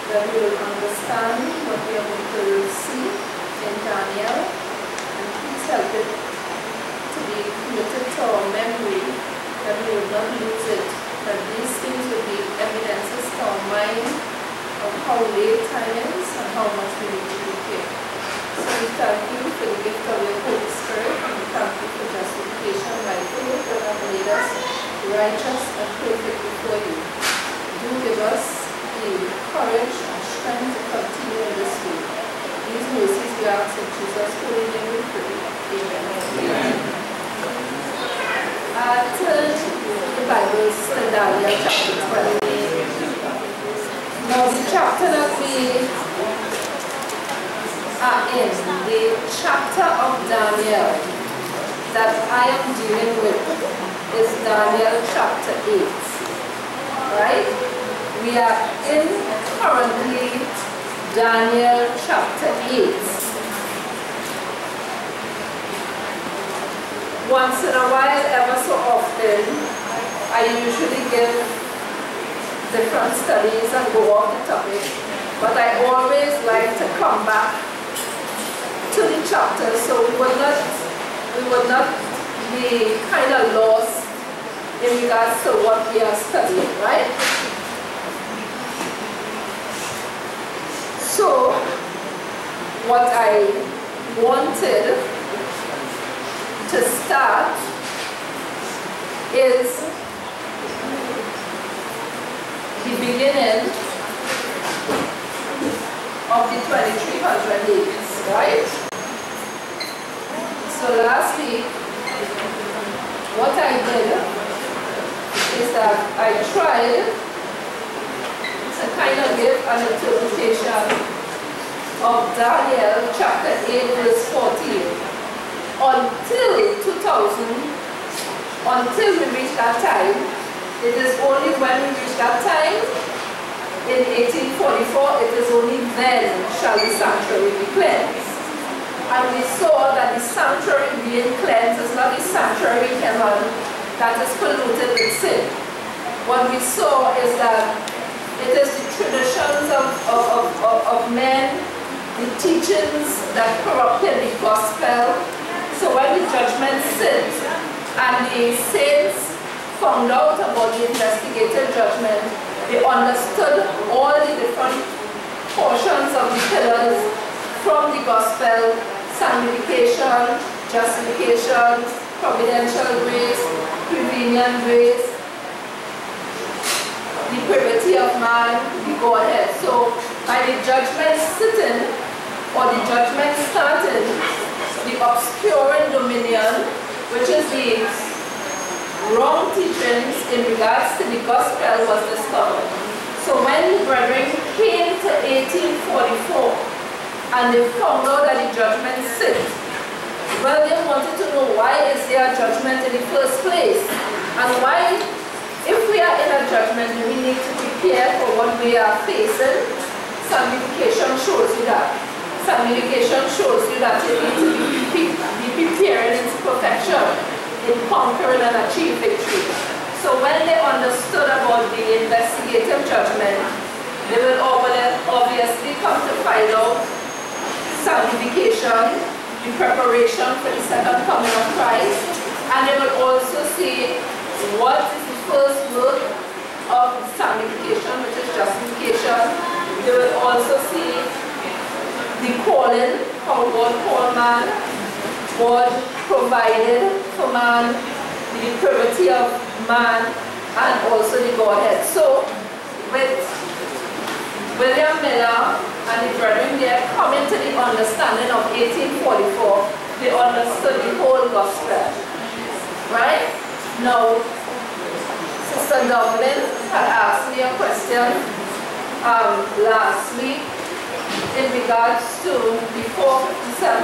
that we will understand what we are going to see in Daniel, and please help it to be committed to our memory, that we will not lose it, that these things will be evidences to our mind of how late time is and how much we need to prepare. So we thank you for the gift of your Holy Spirit, and we thank you for justification by faith that have made us righteous and perfect before you. Do give us the courage and strength to continue in this way. These mercies we ask in Jesus' holy name we pray. Amen. Turn the Bibles to Daniel chapter 20. Now the chapter that we are in, the chapter of Daniel that I am dealing with is Daniel chapter 8. Right? We are in currently Daniel chapter 8. Once in a while, ever so often, I usually give different studies and go off the topic, but I always like to come back to the chapter so we would not be kind of lost in regards to what we are studying, right? So, what I wanted to start is the beginning of the 2300 days, right? So last week, what I did is that I tried to kind of give an interpretation of Daniel chapter 8 verse 14 until we reach that time. It is only when we reach that time in 1844, it is only then shall the sanctuary be cleansed. And we saw that the sanctuary being cleansed is not the sanctuary in heaven that is polluted with sin. What we saw is that it is the traditions of men, the teachings that corrupted the gospel. So when the judgment sits and the saints found out about the investigative judgment, they understood all the different portions of the pillars from the gospel: sanctification, justification, providential grace, prevenient grace, the purity of man, the Godhead. So by the judgment sitting or the judgment starting, the obscuring dominion, which is the wrong teachings in regards to the gospel, was discovered. So when the brethren came to 1844 and they found out that the judgment sit, well, they wanted to know why is there a judgment in the first place, and why, if we are in a judgment, we need to prepare for what we are facing. Sanctification shows you that. Sanctification shows you that you need to be preparing into perfection, in conquering and achieve victory. So when they understood about the investigative judgment, they will obviously come to find out sanctification, the preparation for the second coming of Christ, and they will also see what is the first work of sanctification, which is justification. They will also see the calling, how God called man, God provided for man, the purity of man, and also the Godhead. So, with William Miller and the brethren there coming to the understanding of 1844, they understood the whole gospel. Right? Now, Sister Dublin had asked me a question last week in regards to the 457,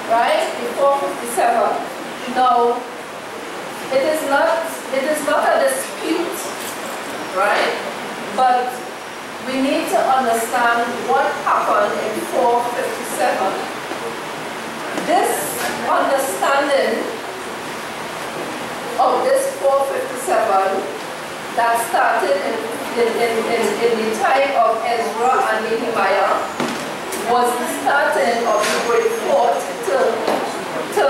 right? The 457. Now, it is not a dispute, right? But we need to understand what happened in 457. This understanding of this 457 that started in in the time of Ezra and Nehemiah was the starting of the great fort to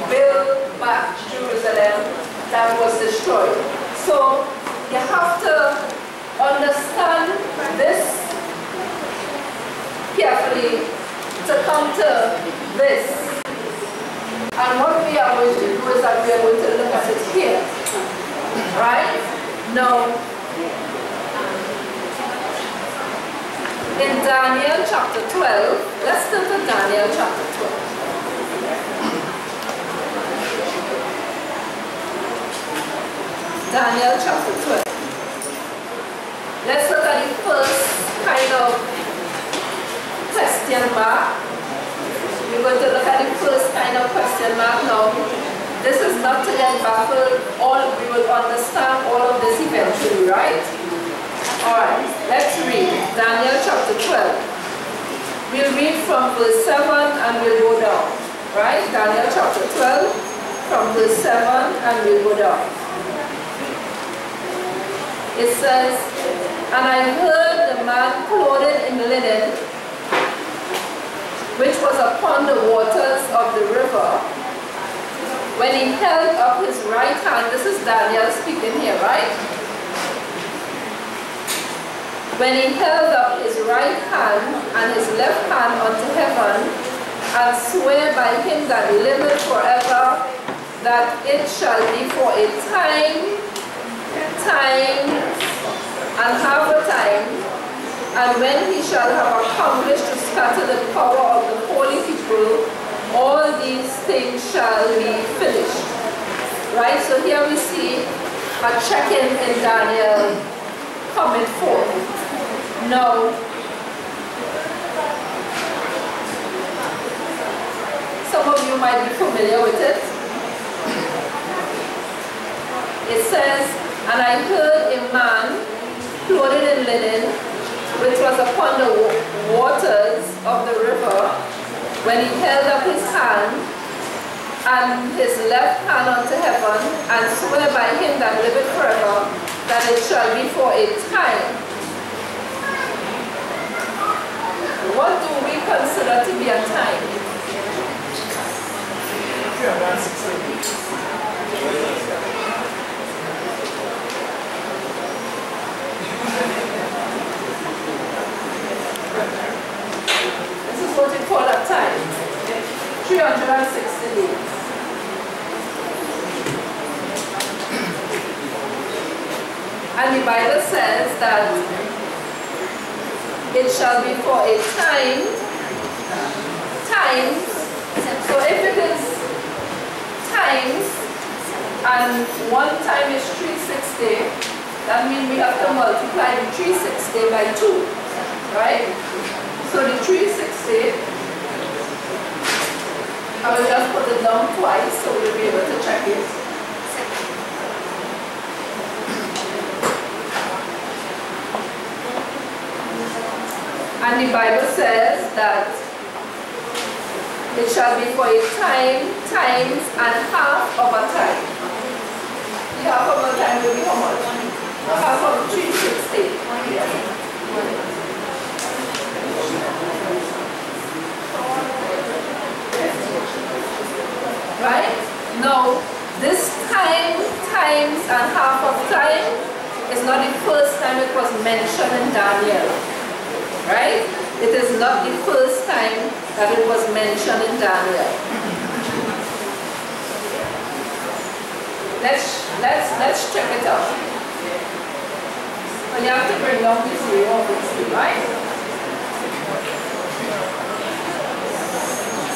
build back Jerusalem that was destroyed. So you have to understand this carefully to come to this. And what we are going to do is that we are going to look at it here. Right? Now, in Daniel chapter 12, let's turn to Daniel chapter 12. Daniel chapter 12. Let's look at the first kind of question mark. We're going to look at the first kind of question mark now. This is not to get baffled. We will understand all of this eventually, right? Alright, let's read Daniel chapter 12. We'll read from verse 7 and we'll go down. Right? Daniel chapter 12, from verse 7 and we'll go down. It says, "And I heard the man clothed in linen, which was upon the waters of the river, when he held up his right hand," this is Daniel speaking here, right? "When he held up his right hand and his left hand unto heaven, and swear by him that liveth forever, that it shall be for a time, and half a time, and when he shall have accomplished to scatter the power of the holy people, all these things shall be finished." Right? So here we see a check-in in Daniel coming forth. Now, some of you might be familiar with it. It says, "And I heard a man clothed in linen, which was upon the waters of the river, when he held up his hand and his left hand unto heaven, and swear by him that liveth forever, that it shall be for a time." What do we consider to be a time? This is what we call a time. 360 days. And the Bible says that it shall be for a time, times. So if it is times, and one time is 360, that means we have to multiply the 360 by 2, right? So the 360, I will just put it down twice so we'll be able to check it. And the Bible says that it shall be for a time, times, and half of a time. The half of a time will be how much? Half of 360. Right? Now, this time, times, and half of time is not the first time it was mentioned in Daniel. Right? It is not the first time that it was mentioned in Daniel. Let's check it out. Well, you have to bring down the zero, obviously, right?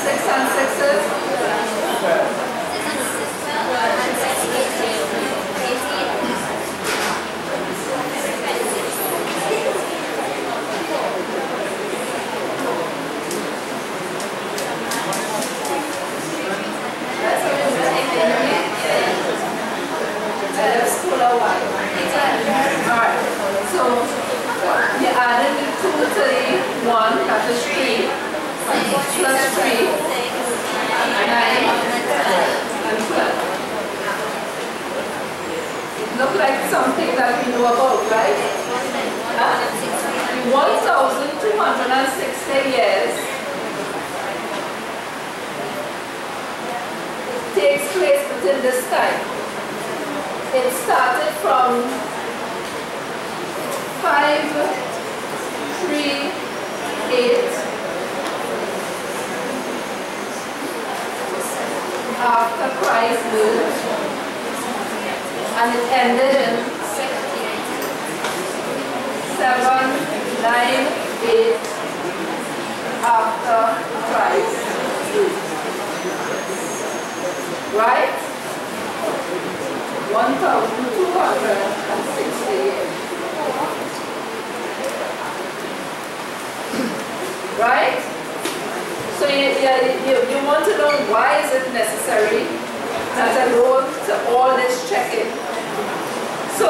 6 and 6s. Alright, so you added the 2 to the 1, that is 3, plus 3, 9, and 12. Look like something that we know about, right? 1,260 years takes place within this time. It started from 538 after Christ's birth, and it ended in 798 after Christ. Right? 1,260 years. Right? So you want to know why is it necessary that I go to all this checking. So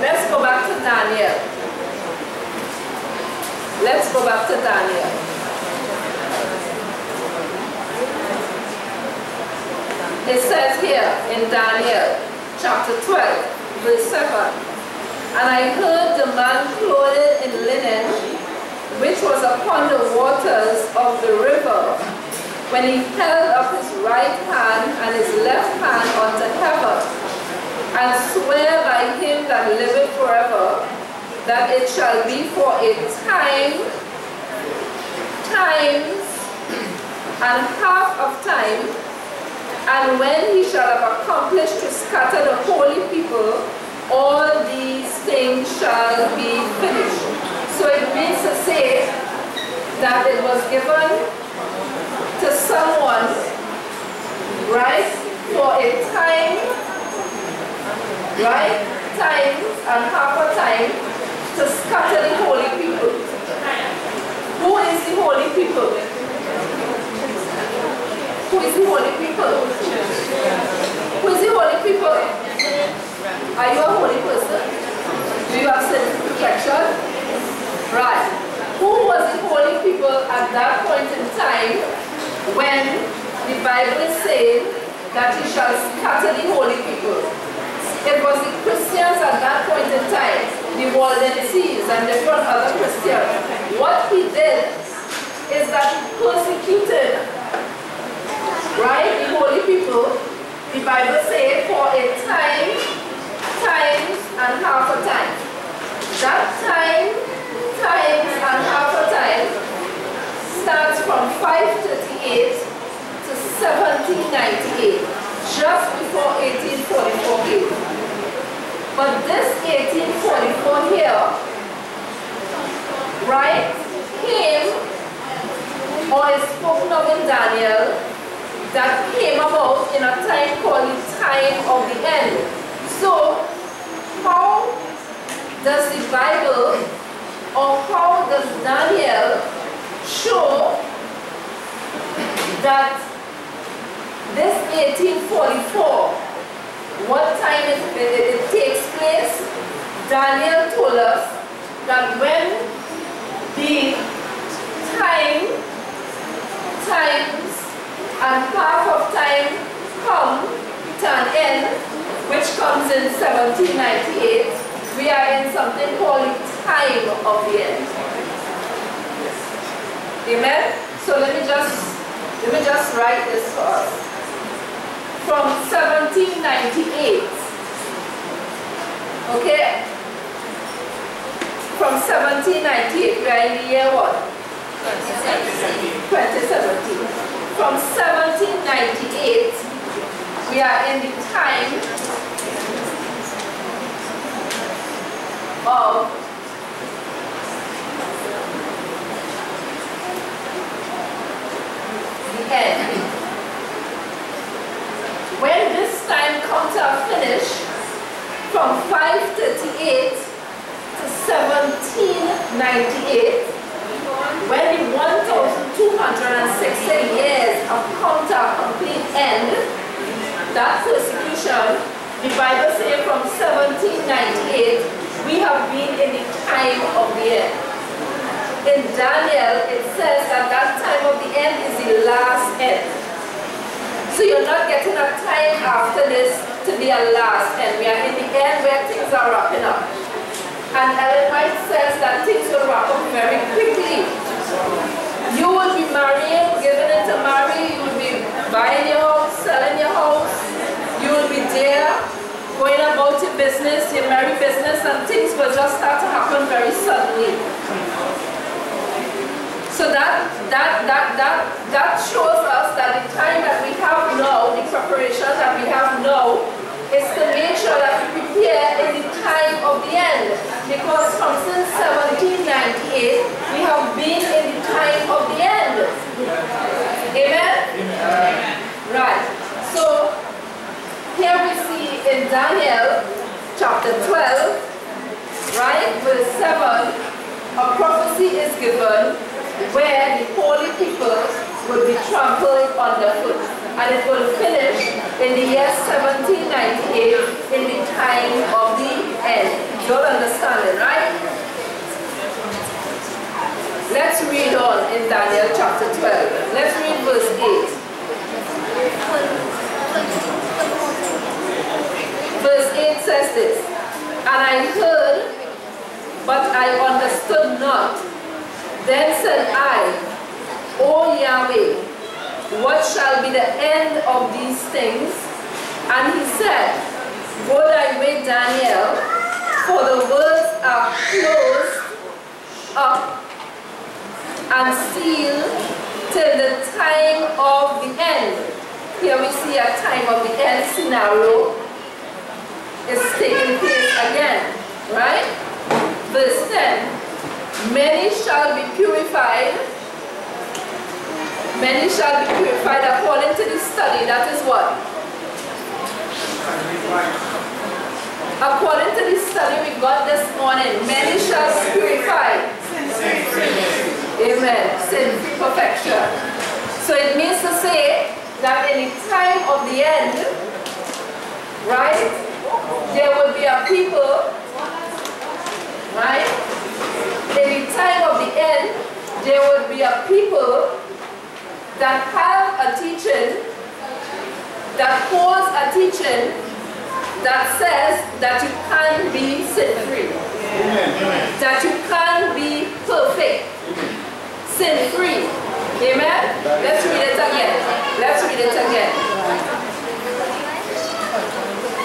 let's go back to Daniel. Let's go back to Daniel. It says here in Daniel chapter 12, verse 7, and I heard the man clothed in linen, which was upon the waters of the river, when he held up his right hand and his left hand unto heaven, and swear by him that liveth forever, that it shall be for a time, times, and half of time, and when he shall have accomplished to scatter the holy people, all these things shall be finished. So it means to say that it was given to someone, right, for a time, right, times and half a time to scatter the holy people. Who is the holy people? Who is the holy people? Who is the holy people? Are you a holy person? Do you have sin protection? Right. Who was the holy people at that point in time when the Bible is saying that he shall scatter the holy people? It was the Christians at that point in time, the Waldenses and different other Christians. What he did is that he persecuted, right, the holy people. The Bible says for a time, times, and half a time. That time, times, and half a time starts from 538 to 1798, just before 1844 came. But this 1844 here, right, came, or is spoken of in Daniel, that came about in a time called the time of the end. So, how does the Bible, or how does Daniel show that this 1844, what time it takes place? Daniel told us that when the times, and half of time come to an end, which comes in 1798, we are in something called the time of the end. Amen? So let me just write this for us. From 1798, okay? From 1798, we are in the year what? 2017. From 1798, we are in the time of the end. When this time comes to a finish, from 538 to 1798, when the 1,260 years have come to a complete end, that persecution, the Bible says from 1798, we have been in the time of the end. In Daniel, it says that that time of the end is the last end. So you're not getting a time after this to be a last end. We are in the end where things are wrapping up. And Ellen White says that things will wrap up very quickly. You will be marrying, giving in to marry, you will be buying your house, selling your house, you will be there, going about your business, your married business, and things will just start to happen very suddenly. So that shows us that the time that we have now, the preparation that we have now, is to make sure that we prepare in the time of the end. Because from since 1798, we have been in the time of the end. Amen? Amen. Right. So, here we see in Daniel chapter 12, right, verse 7, a prophecy is given where the holy people will be trampled underfoot. And it will finish in the year 1798 in the time of the end. You'll understand it, right? Let's read on in Daniel chapter 12. Let's read verse 8. Verse 8 says this, and I heard, but I understood not. Then said I, O Yahweh, what shall be the end of these things? And he said, go thy way, Daniel, for the words are closed up and sealed till the time of the end. Here we see a time of the end scenario is taking place again, right? Verse 10, many shall be purified. Many shall be purified according to the study. That is what? According to the study we got this morning, many shall be purified. Amen. Sin-free perfection. So it means to say that in the time of the end, right, there will be a people, right? In the time of the end, there will be a people that have a teaching, that holds a teaching that says that you can be sin-free, that you can be perfect, sin-free. Amen? Let's read it again. Let's read it again.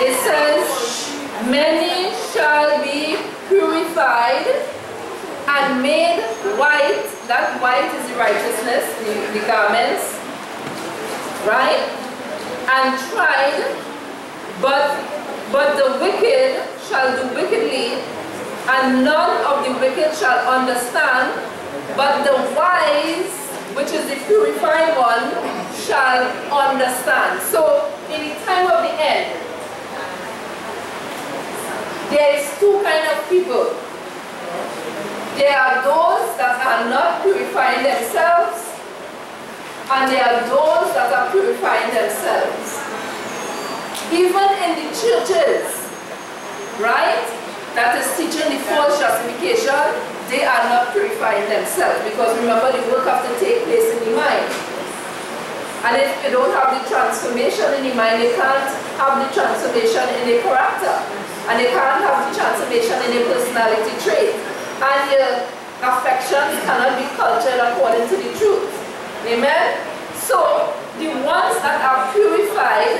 It says, many shall be purified and made white. That white is the righteousness, the garments, right? And tried, but the wicked shall do wickedly, and none of the wicked shall understand, but the wise, which is the purified one, shall understand. So, in the time of the end, there is two kinds of people. There are those that are not purifying themselves, and there are those that are purifying themselves. Even in the churches, right, that is teaching the false justification, they are not purifying themselves, because remember, the work has to take place in the mind. And if you don't have the transformation in the mind, you can't have the transformation in the character, and you can't have the transformation in the personality trait. And your affections cannot be cultured according to the truth. Amen? So, the ones that are purified,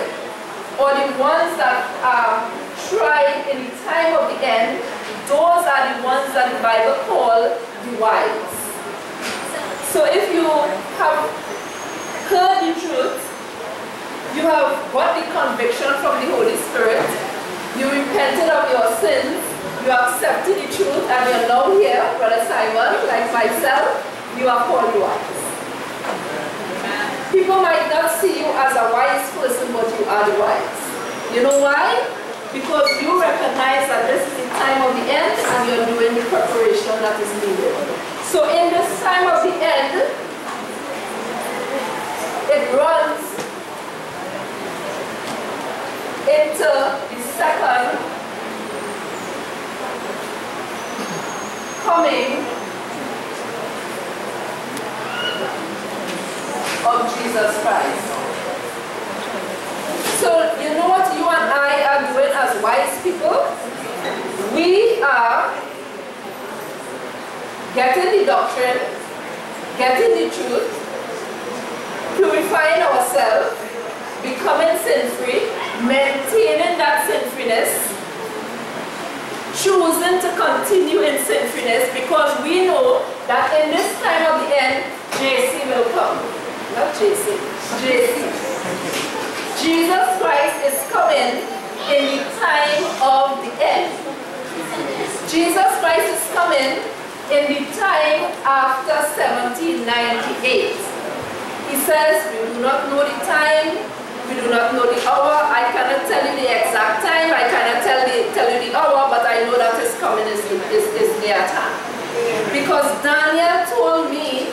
or the ones that are tried in the time of the end, those are the ones that the Bible calls the wise. So if you have heard the truth, you have got the conviction from the Holy Spirit, you repented of your sins, you accepted the truth, and you're now here, Brother Simon, like myself, you are called wise. People might not see you as a wise person, but you are the wise. You know why? Because you recognize that this is the time of the end, and you're doing the preparation that is needed. So in this time of the end, it runs into the second coming of Jesus Christ. So you know what you and I are doing as wise people? We are getting the doctrine, getting the truth, purifying ourselves, becoming sin-free, maintaining that sin-freeness, choosing to continue in sin-freeness, because we know that in this time of the end, JC will come. Not JC, JC. Jesus Christ is coming in the time of the end. Jesus Christ is coming in the time after 1798. He says, we do not know the time, we do not know the hour. I cannot tell you the exact time, I cannot tell you the hour, but I know that his coming is near time. Because Daniel told me,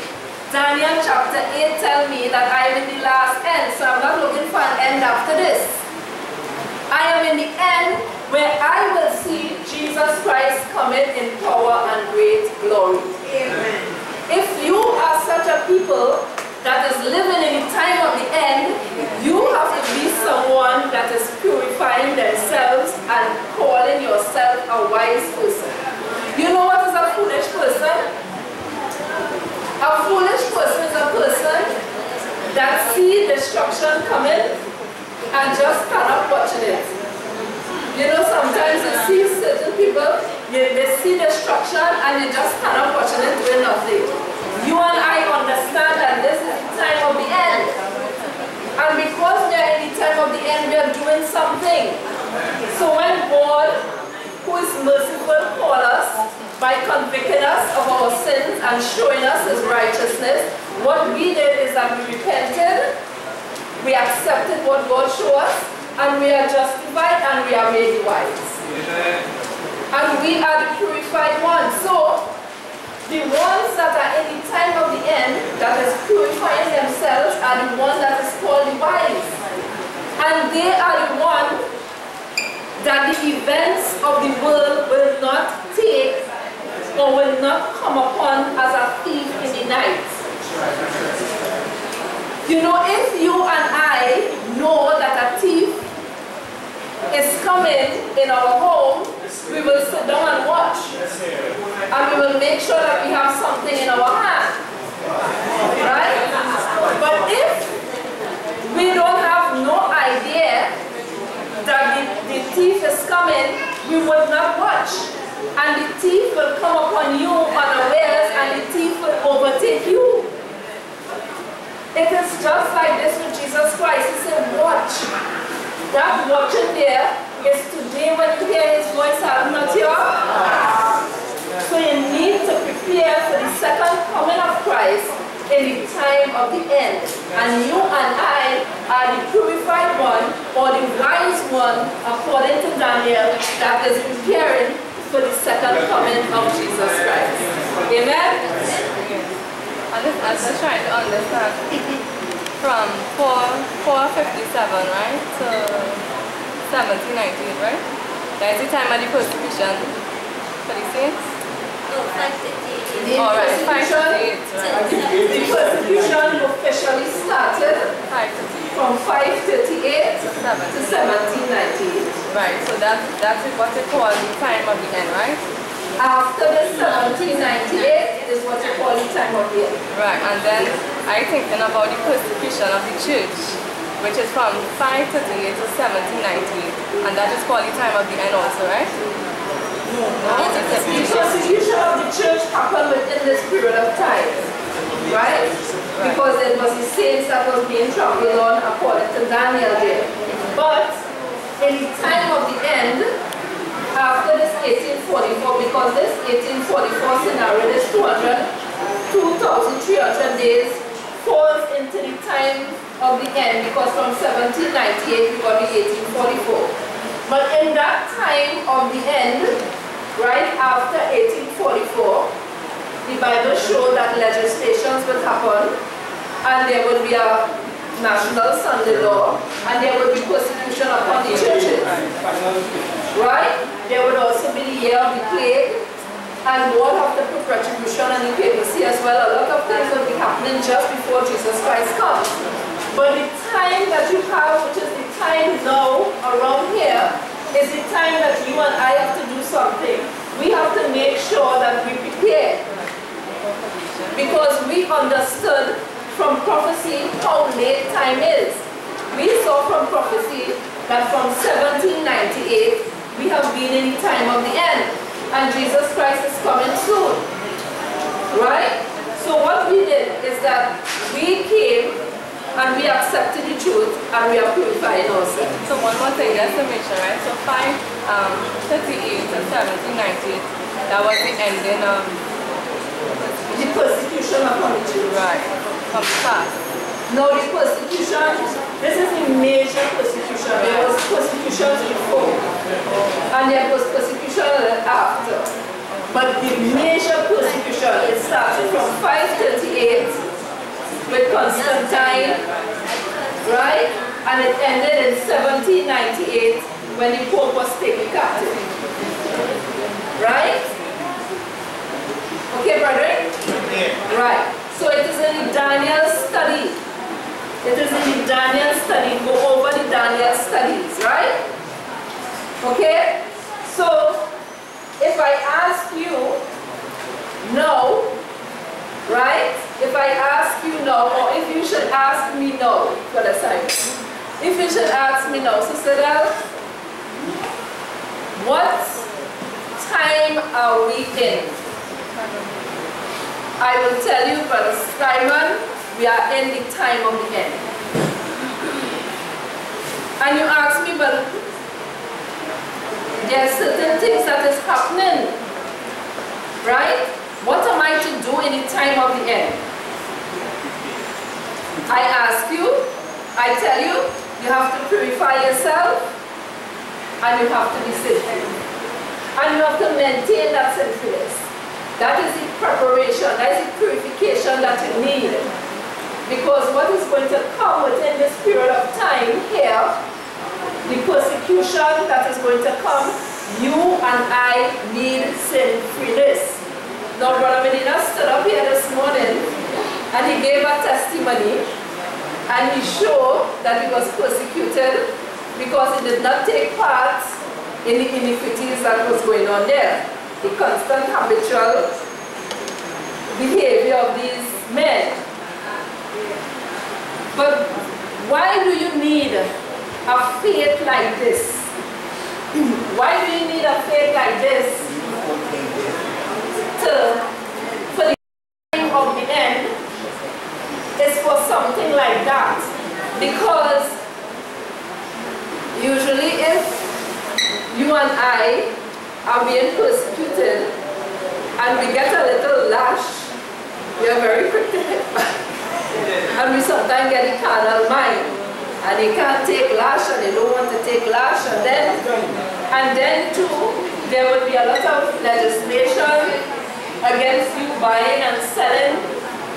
Daniel chapter 8 tell me that I am in the last end, so I'm not looking for an end after this. I am in the end where I will see Jesus Christ coming in power and great glory. Amen. If you are such a people that is living in the time of the end, you have to be someone that is purifying themselves and calling yourself a wise person. You know what is a foolish person? A foolish person is a person that sees destruction coming and just stand up watching it. You know, sometimes you see certain people, they see destruction and they just stand up watching it doing nothing. You and I understand that this is the time of the end. And because we are in the time of the end, we are doing something. So when God, who is merciful, calls us by convicting us of our sins and showing us his righteousness, what we did is that we repented, we accepted what God showed us, and we are justified and we are made wise. And we are the purified ones. So the ones that are in the time of the end, that is purifying themselves, are the ones that is called the wise. And they are the ones that the events of the world will not take or will not come upon as a thief in the night. You know, if you and I know that a thief is coming in our home, we will sit down and watch. And we will make sure that we have something in our hand. Right? But if we don't have no idea that the thief is coming, we will not watch. And the thief will come upon you unawares and the thief will overtake you. It is just like this with Jesus Christ. He said, watch. That watching there is today when you hear his voice, have not your. So you need to prepare for the second coming of Christ in the time of the end. And you and I are the purified one or the wise one, according to Daniel, that is preparing for the second coming of Jesus Christ. Amen? I'm just trying to understand from 457, right, to 1798, right? That is the time of the persecution for the saints? Oh, 558. All right, 558, right. The persecution officially started from 538 to 1798. Right, so that's what they call the time of the end, right? After the 1798 is what you call the time of the end. Right, and then I thinking about the persecution of the church, which is from 538 to 1798, and that is called the time of the end also, right? No, the persecution of the church happened within this period of time, right? Because it was the saints that was being trampled on according to Daniel there. But in the time of the end, after this 1844, because this 1844 scenario, this 2,300 days falls into the time of the end, because from 1798 we got the 1844. But in that time of the end, right after 1844, the Bible showed that legislations would happen, and there would be a national Sunday law, and there would be persecution upon the churches. Right? There would also be the year of the plague, and God have to put retribution and the papacy as well. A lot of things will be happening just before Jesus Christ comes. But the time that you have, which is the time now around here, is the time that you and I have to do something. We have to make sure that we prepare. Because we understood from prophecy how late time is. We saw from prophecy that from 1798, we have been in the time of the end. And Jesus Christ is coming soon. Right? So what we did is that we came and we accepted the truth and we are purifying ourselves. So one more thing, just to make sure, right? So 538 to 1798, that was the ending of the persecution upon the church. Right. From the past. No, the persecution, this is the major persecution. There was persecution before. And there was persecution after. But the major persecution, it started from 538 with Constantine, right? And it ended in 1798 when the Pope was taken captive. Right? Okay, brethren? Right. So it is in the Daniel study. It is in the Daniel study. Go over the Daniel studies, right? Okay? So if I ask you no, right? If I ask you no, or if you should ask me no, for the side. If you should ask me no, Sister Del, what time are we in? I will tell you, Brother Simon, we are in the time of the end. And you ask me, but there are certain things that is happening, right? What am I to do in the time of the end? I ask you, I tell you, you have to purify yourself and you have to be sinful. And you have to maintain that sinfulness. That is the preparation, that is the purification that you need. Because what is going to come within this period of time here, the persecution that is going to come, you and I need sin-freeness. Now, Brother Medina stood up here this morning and he gave a testimony and he showed that he was persecuted because he did not take part in the iniquities that was going on there. The constant habitual behavior of these men. But why do you need a faith like this? Why do you need a faith like this? For the time of the end is for something like that. Because usually if you and I are being persecuted and we get a little lash, we are very quick to hit back. And we sometimes get a carnal mind. And they can't take lash and they don't want to take lash. And then too, there will be a lot of legislation against you buying and selling,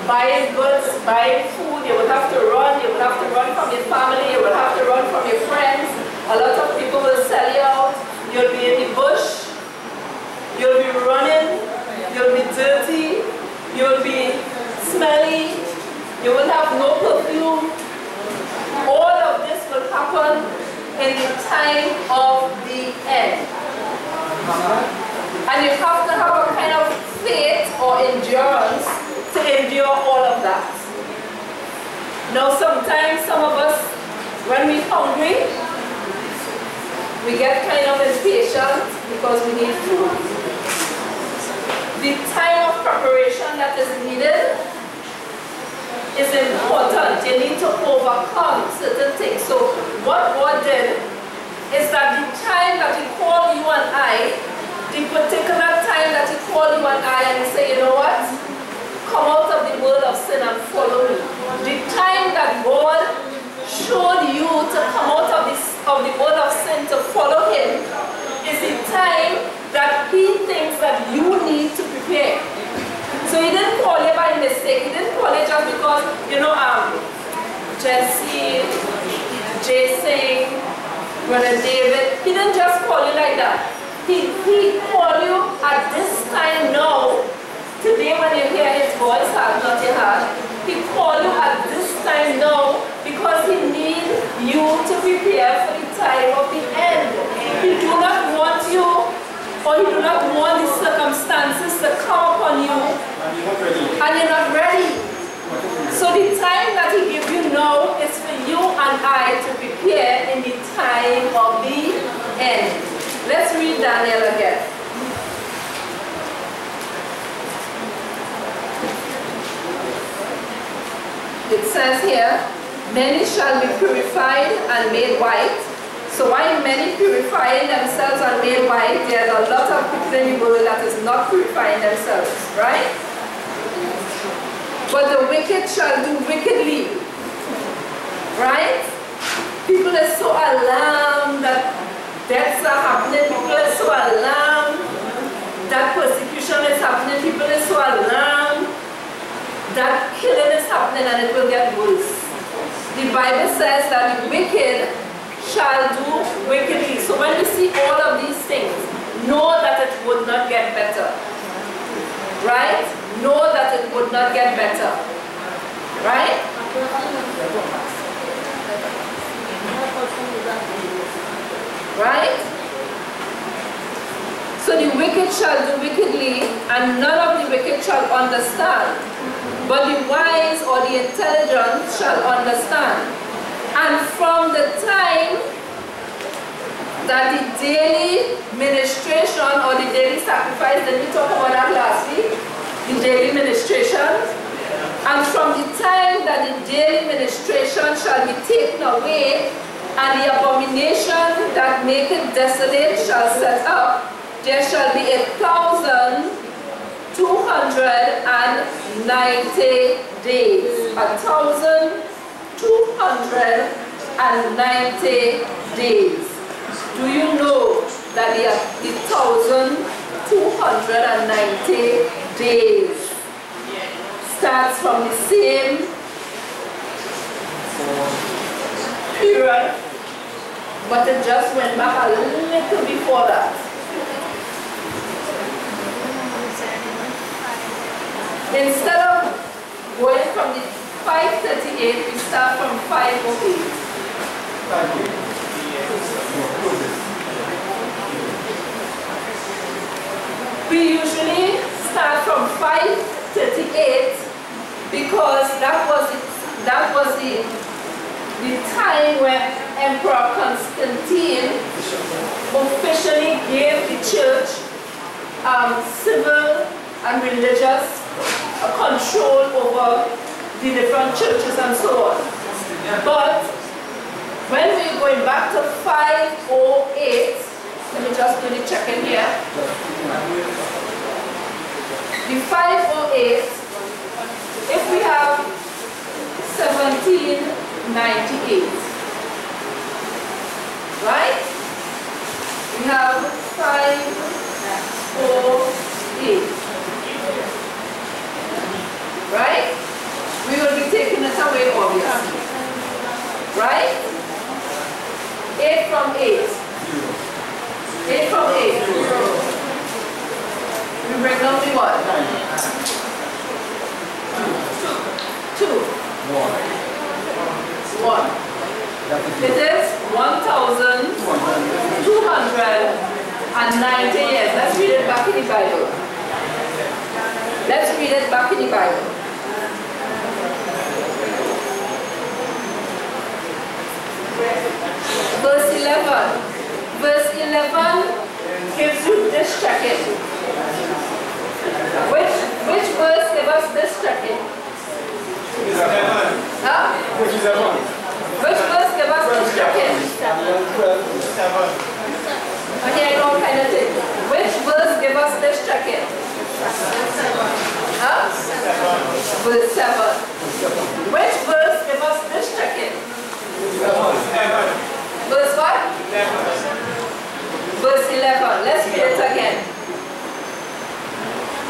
buying goods, buying food. You will have to run. You will have to run from your family. You will have to run from your friends. A lot of people will sell you out. You'll be in the bush. You'll be running. You'll be dirty. You'll be smelly. You will have no perfume. All of this will happen in the time of the end. And you have to have a kind of faith or endurance to endure all of that. Now sometimes some of us, when we're hungry, we get kind of impatient because we need food. The time of preparation that is needed is important. You need to overcome certain things. So what God did is that the time that He called you and I, the particular time that He called you and I, and He said, you know what? Come out of the world of sin and follow me. The time that God showed you to come out of the world of sin to follow Him is the time that He thinks that you need to prepare. So He didn't call you by mistake. He didn't call you just because, you know, Jesse, Jason, Brother David. He didn't just call you like that. He called you at this time now. Today when you hear His voice, not your heart. He called you at this time now because all the circumstances to come upon you, and you're not ready. So the time that he gives you now is for you and I to prepare in the time of the end. Let's read Daniel again. It says here, many shall be purified and made white. So while many purifying themselves and made white, there's a lot of people in the world that is not purifying themselves, right? But the wicked shall do wickedly, right? People are so alarmed that deaths are happening. People are so alarmed that persecution is happening. People are so alarmed that killing is happening, and it will get worse. The Bible says that the wicked shall do wickedly. So when you see all of these things, know that it would not get better. Right? Know that it would not get better. Right? Right? So the wicked shall do wickedly, and none of the wicked shall understand. But the wise or the intelligent shall understand. And from the time that the daily ministration or the daily sacrifice, did we talk about that last week? The daily ministration. And from the time that the daily ministration shall be taken away, and the abomination that maketh desolate shall set up, there shall be 1,290 days. 1,290 days. Do you know that the 1,290 days starts from the same period, but it just went back a little before that? Instead of going from the 538, we start from 508. We usually start from 538 because that was the time when Emperor Constantine officially gave the church civil and religious control over the different churches and so on. But when we're going back to 508, let me just do the check-in here. The 508, if we have 1798, right? We have 508. Right? We will be taking it away, obviously. Right? 8 from 8. 8 from 8. We bring down the what? 2. 1. It is 1,290 years. Let's read it back in the Bible. Let's read it back in the Bible. Verse 11. Verse 11 gives you this check-in. Which verse gives us this check-in? Huh? Which verse gives us this check-in? Okay, I don't kind of think. Which verse gives us this check-in? Huh? Verse 7. Which verse gives us this check-in? Verse what? 11. Verse 11. Let's read it again.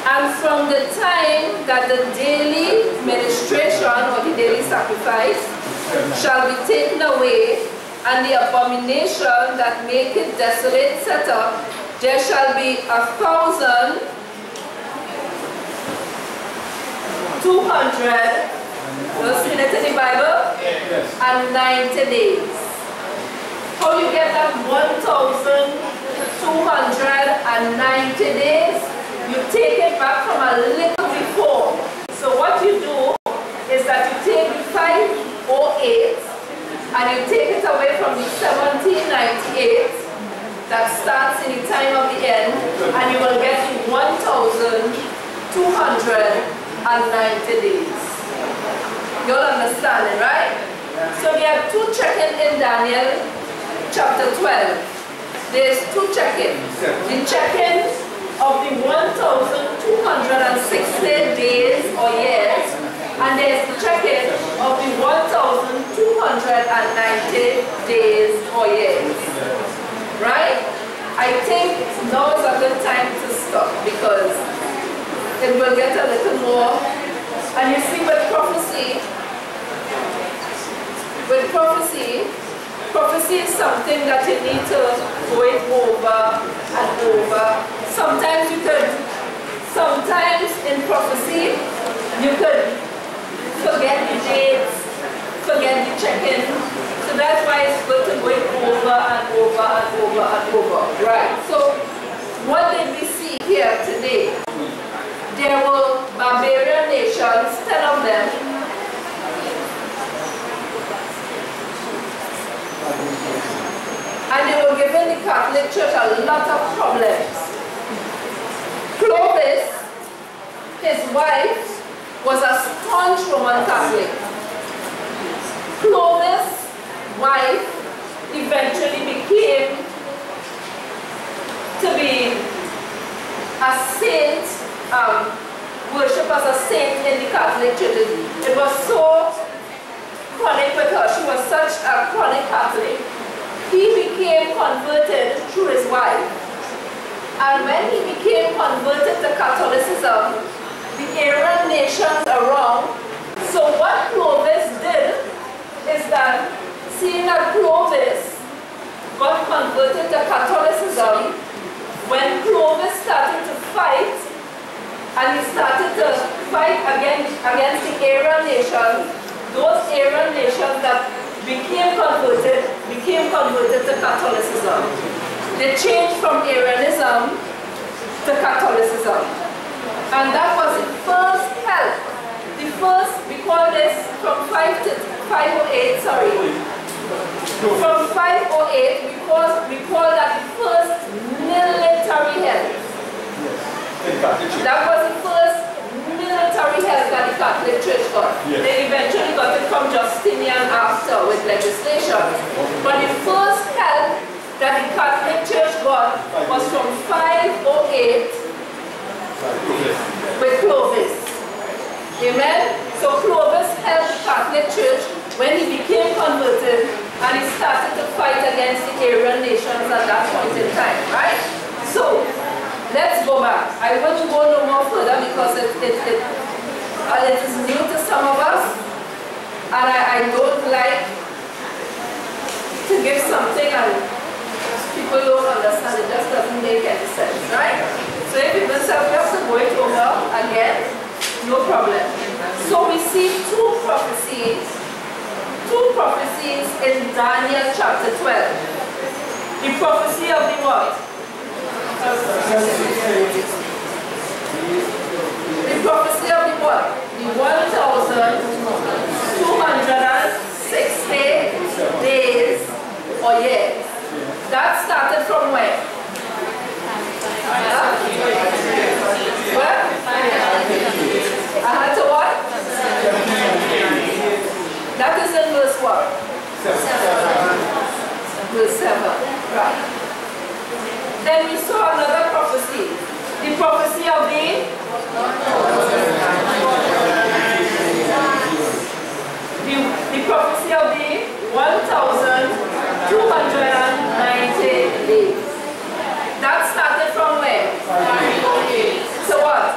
And from the time that the daily ministration or the daily sacrifice shall be taken away, and the abomination that maketh desolate set up, there shall be 1,200, you'll see it in the Bible, and 90 days. How you get that 1,290 days? You take it back from a little before. So what you do is that you take the 508 and you take it away from the 1798 that starts in the time of the end, and you will get 1,290 days. You all understand it, right? So there are two check-in in Daniel chapter 12. There's two check-in. The check-in of the 1,260 days or years, and there's the check-in of the 1,290 days or years. Right? I think now is a good time to stop because it will get a little more. And you see, with prophecy is something that you need to go it over and over. Sometimes in prophecy, you could forget the dates, forget the check-in. So that's why it's good to go it over and over and over and over. Right. So what did we see here today? There were barbarian nations, 10 of them. And they were giving the Catholic Church a lot of problems. Clovis, his wife, was a staunch Roman Catholic. Clovis' wife eventually became to be a saint, worshipped as a saint in the Catholic Church. It was so chronic with her. She was such a chronic Catholic. He became converted through his wife. And when he became converted to Catholicism, the Aryan nations around, so what Clovis did is that, seeing that Clovis got converted to Catholicism, when Clovis started to fight, and he started to fight against the Aryan nations, those Aryan nations that became converted to Catholicism. They changed from Arianism to Catholicism. And that was the first help. The first, we call this from 508, sorry. From 508, we call that the first military help. That was the first military help that the Catholic Church got. Yes. They eventually got it from Justinian after with legislation. But the first help that the Catholic Church got was from 508 with Clovis. Amen? So Clovis helped the Catholic Church when he became converted and he started to fight against the Aryan nations at that point in time, right? So, let's go back. I want to go no more further because it is new to some of us, and I don't like to give something and people don't understand. It just doesn't make any sense, right? So if you yourself have to go it over again, no problem. So we see two prophecies in Daniel chapter 12. The prophecy of the what? The prophecy of the what? The 1,260 days or years. That started from where? Where? I had to what? That is in verse what? Verse 7. Right. Then we saw another prophecy. The prophecy of the prophecy of the 1,290 days. That started from where? So what?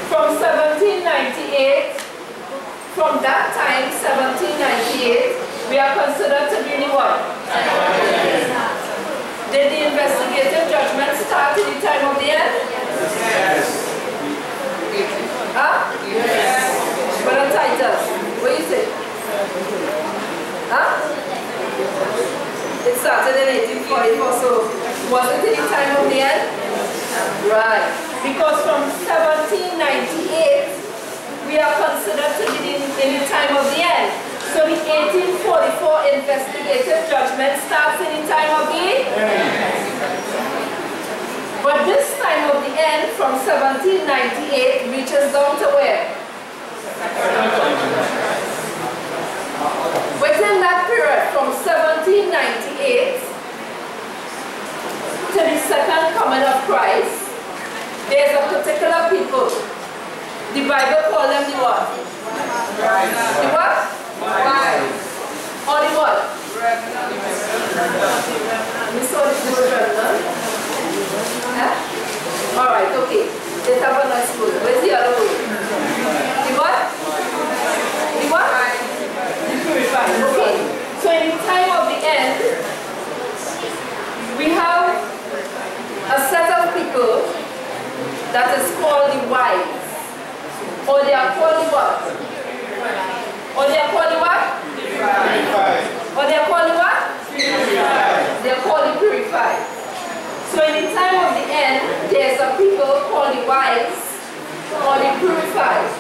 From 1798. From that time, 1798, we are considered to be the what? Did the investigative judgment start in the time of the end? 44. So was it in the time of the end? Right. Because from 1798, we are considered to be in the time of the end. So the 1844 investigative judgment starts in the time of the end. But this time of the end, from 1798, reaches down to where? Within that period, from 1798 to the second coming of Christ, there's a particular people. The Bible calls them the what? The what? Wise. Or the what? We saw this word remnant. Huh? Alright, okay. Let's have a nice word. Where's the other word? The what? The what? The purified. Okay. So in the time of the end, we have a set of people that is called the wise. Or they are called the what? Or they are called the what? Purified. Or they are called the what? Purified. They are called the purified. So in the time of the end, there's a people called the wise or the purified.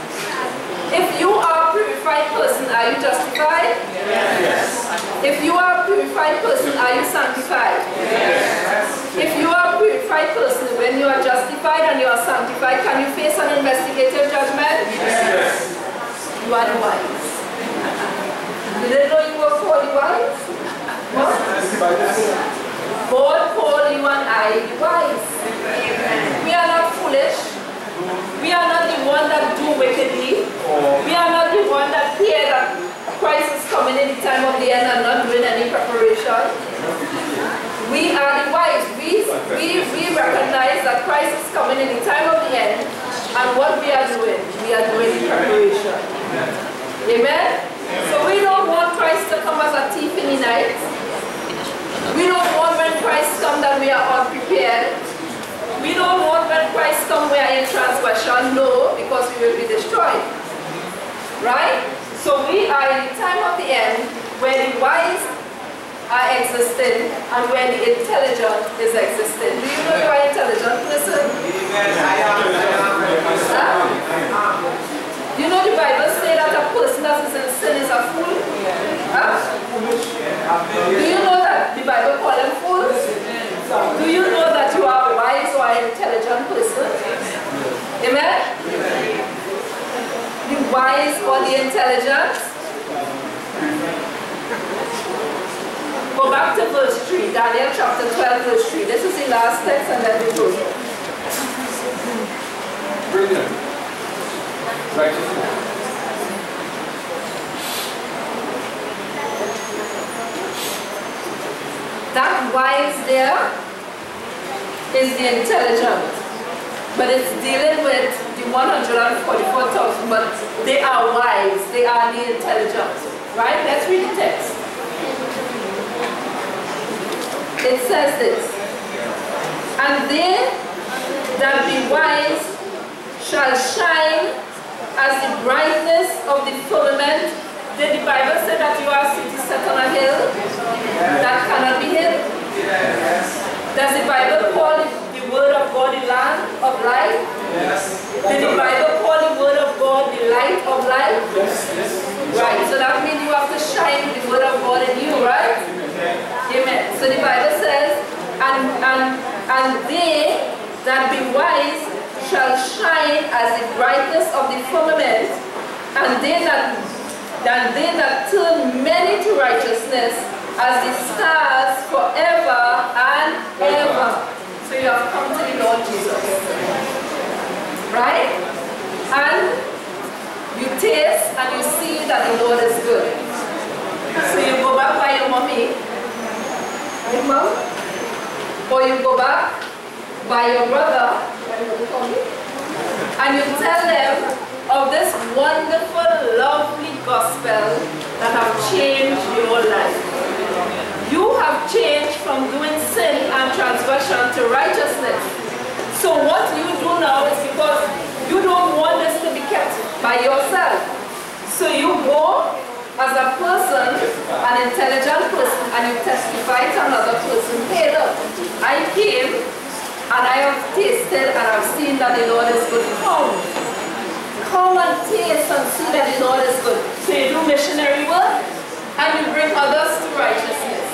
If you are a purified person, are you justified? Yes. If you are a purified person, are you sanctified? Yes. If you are a purified person, when you are justified and you are sanctified, can you face an investigative judgment? Yes. You are the wise. You didn't know you were called the wise? What? God called you and I wise. We are not foolish. We are not the one that do wickedly. We are not the one that hear that Christ is coming in the time of the end and not doing any preparation. We are the wise. We recognize that Christ is coming in the time of the end, and what we are doing the preparation. Amen? So we don't want Christ to come as a thief in the night. We don't want when Christ comes that we are unprepared. We don't want when Christ comes we are in transgression. No, because we will be destroyed. Right? So we are in the time of the end where the wise are existing and where the intelligent is existing. Do you know you are intelligent? Listen. Huh? You know the Bible says that a person that is in sin is a fool? Huh? Do you know that the Bible calls them fools? Do you know that you are a wise or an intelligent person? Amen? The wise or the intelligent? Go back to verse 3, Daniel chapter 12, verse 3. This is the last text and then we go. Brilliant. Righteousness. That wise there is the intelligent, but it's dealing with the 144,000, but they are wise, they are the intelligent. Right? Let's read the text. It says this, and they that be wise shall shine as the brightness of the firmament. Did the Bible say that you are a city set on a hill that cannot be hid? Yes. Does the Bible call the word of God the land of light? Yes. Did the Bible call the word of God the light of life? Yes. Yes. Right. So that means you have to shine the word of God in you, right? Amen. So the Bible says, and they that be wise shall shine as the brightness of the firmament, and they that turn many to righteousness as the stars forever and ever. So you have come to the Lord Jesus. Right? And you taste and you see that the Lord is good. So you go back by your mommy, right, mom? Or you go back by your brother, and you tell them of this wonderful, lovely gospel that have changed your life. You have changed from doing sin and transgression to righteousness. So what you do now is because you don't want this to be kept by yourself. So you go as a person, an intelligent person, and you testify to another person, hey look, I came and I have tasted and I've seen that the Lord is good. Come and taste and see that the Lord is good. So you do missionary work and you bring others to righteousness.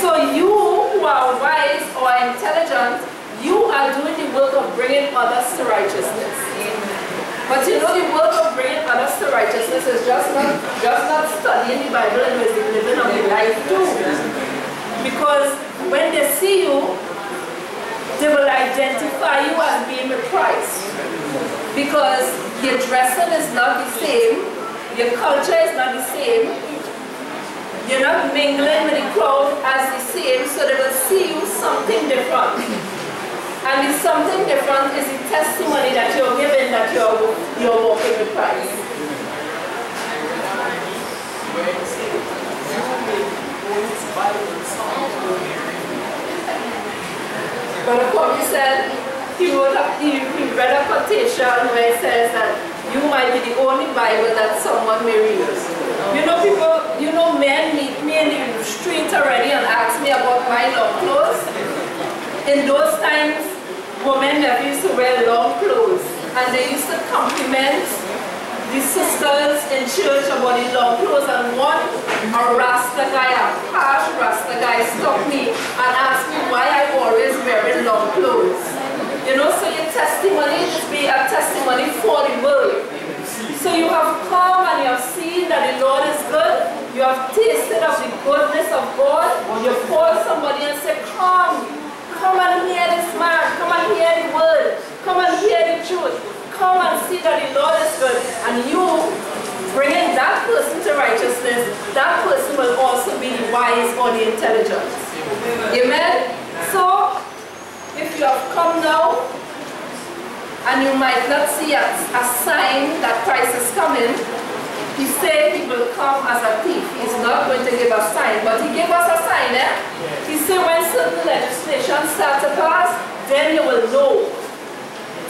So you who are wise or intelligent, you are doing the work of bringing others to righteousness. But you know the work of bringing others to righteousness is just not studying the Bible and living of the life too. Because when they see you, they will identify you as being with Christ. Because your dressing is not the same, your culture is not the same, you're not mingling with the crowd as the same, so they will see you something different. And the something different is the testimony that you're giving that you're walking with Christ. Brother Kobe said he read a quotation where it says that you might be the only Bible that someone may read. You know, men meet me in the street already and ask me about my long clothes. In those times, women never used to wear long clothes, and they used to compliment the sisters in church about the long clothes. And a Rasta guy, a harsh Rasta guy, stopped me and asked me why I always wearing long clothes. You know, so your testimony is be a testimony for the world. So you have come and you have seen that the Lord is good. You have tasted of the goodness of God. You call somebody and say, come and hear this man. Come and hear the word. Come and hear the truth. Come and see that the Lord is good. And you bringing that person to righteousness, that person will also be the wise or the intelligent. Amen? So, if you have come now, and you might not see a sign that Christ is coming, he said he will come as a thief. He's not going to give a sign, but he gave us a sign, eh? He said when certain legislation starts to pass, then you will know.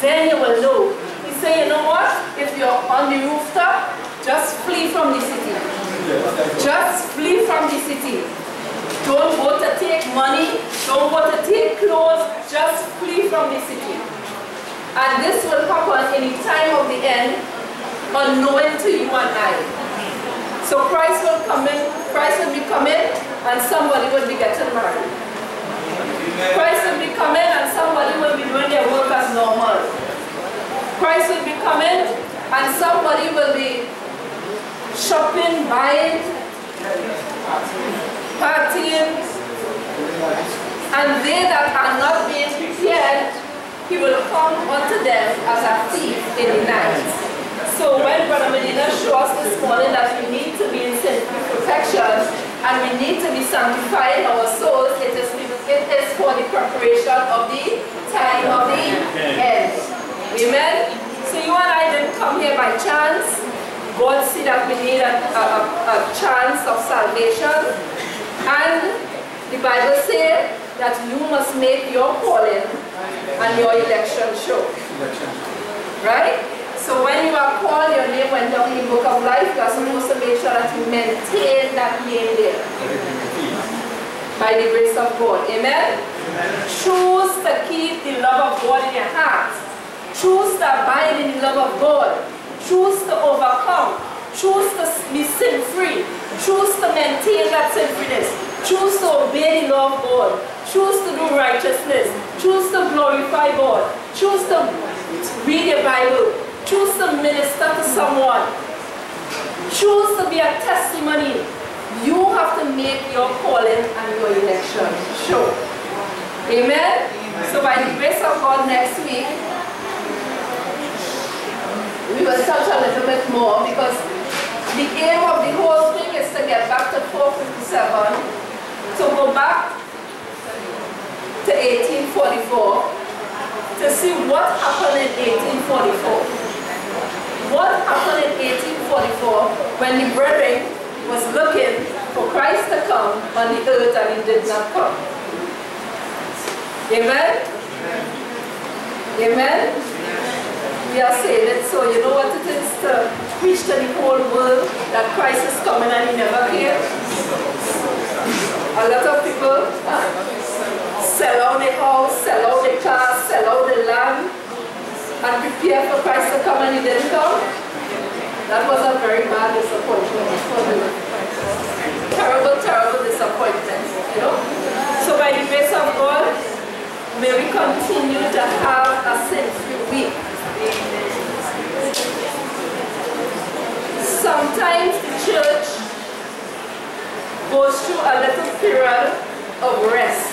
Then you will know. He said, you know what? If you're on the rooftop, just flee from the city. Just flee from the city. Don't go to take money, don't go to take clothes, just flee from the city. And this will happen in the time of the end, unknown to you and I. So Christ will come in, Christ will be coming, and somebody will be getting married. Christ will be coming, and somebody will be doing their work as normal. Christ will be coming, and somebody will be shopping, buying, partying, and they that are not being prepared, he will come unto them as a thief in the night. So when Brother Medina showed us this morning that we need to be in perfection and we need to be sanctifying our souls, it is for the preparation of the time of the end. Amen? So you and I didn't come here by chance. God see that we need a chance of salvation. And the Bible says that you must make your calling and your election show. Right? So when you are called, your name went down in the book of life, you are supposed to make sure that you maintain that name there. By the grace of God. Amen? Choose to keep the love of God in your heart. Choose to abide in the love of God. Choose to overcome. Choose to be sin-free. Choose to maintain that sin-freeness. Choose to obey the law of God. Choose to do righteousness. Choose to glorify God. Choose to read your Bible. Choose to minister to someone. Choose to be a testimony. You have to make your calling and your election sure. Amen? So by the grace of God next week, we will touch a little bit more because the aim of the whole thing is to get back to 457, to go back to 1844, to see what happened in 1844. What happened in 1844 when the brethren was looking for Christ to come on the earth and he did not come. Amen? Amen? We are saying it, so you know what it is to preach to the whole world that Christ is coming and he never came? A lot of people sell out their house, sell out their cars, sell out their land, and prepare for Christ to come and he didn't come. That was a very bad disappointment for them. Terrible, terrible disappointment, you know. So by the grace of God, may we continue to have a sin-free week. Sometimes the church goes through a little period of rest.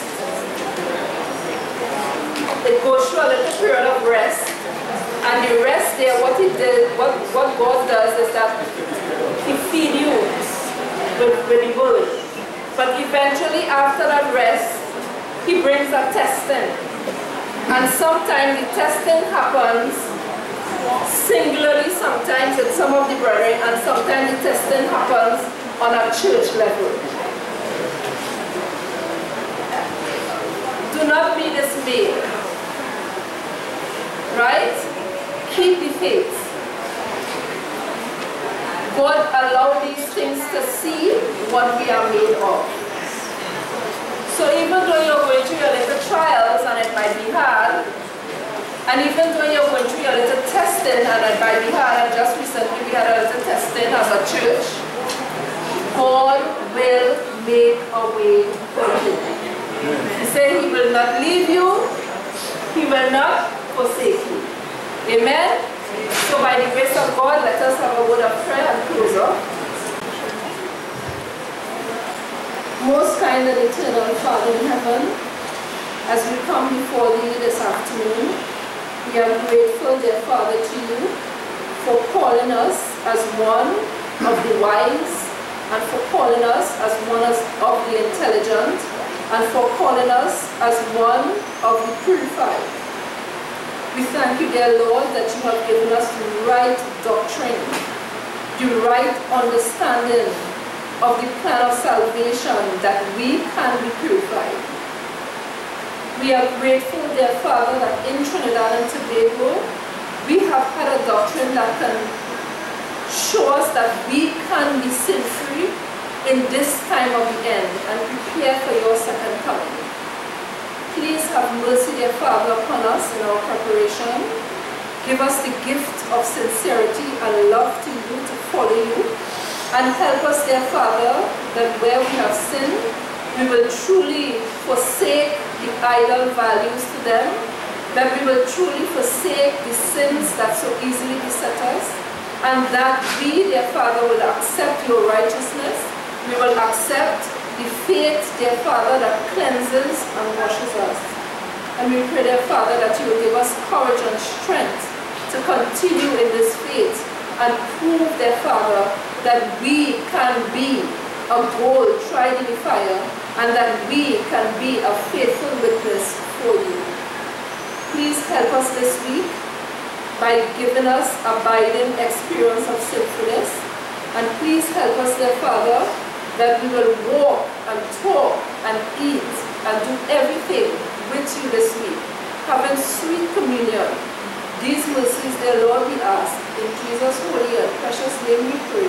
It goes through a little period of rest. And the rest there, what God does is that he feeds you with the word. But eventually after that rest, he brings a testing. And sometimes the testing happens singularly, sometimes with some of the brethren, and sometimes the testing happens on a church level. Do not be dismayed. Right? Keep the faith. God allowed these things to see what we are made of. So even though you're going through your little trials and it might be hard, and even though you're going through your little testing and it might be hard, and just recently we had a little testing as a church, God will make a way for you. He said he will not leave you, he will not forsake you. Amen? So by the grace of God, let us have a word of prayer and close up. Most kind and eternal Father in heaven, as we come before thee this afternoon, we are grateful, dear Father, to you for calling us as one of the wise, and for calling us as one of the intelligent, and for calling us as one of the purified. We thank you, dear Lord, that you have given us the right doctrine, the right understanding of the plan of salvation, that we can be purified. We are grateful, dear Father, that in Trinidad and Tobago, we have had a doctrine that can show us that we can be sin-free in this time of the end and prepare for your second coming. Please have mercy, dear Father, upon us in our preparation. Give us the gift of sincerity and love to you, to follow you. And help us, dear Father, that where we have sinned, we will truly forsake the idol values to them, that we will truly forsake the sins that so easily beset us, and that we, dear Father, will accept your righteousness. We will accept the faith, dear Father, that cleanses and washes us. And we pray, dear Father, that you will give us courage and strength to continue in this faith and prove, dear Father, that we can be a gold tried in the fire, and that we can be a faithful witness for you. Please help us this week by giving us abiding experience of sinfulness, and please help us, dear Father, that we will walk and talk and eat and do everything with you this week, having sweet communion. These mercies, dear Lord, we ask. In Jesus' holy and precious name we pray.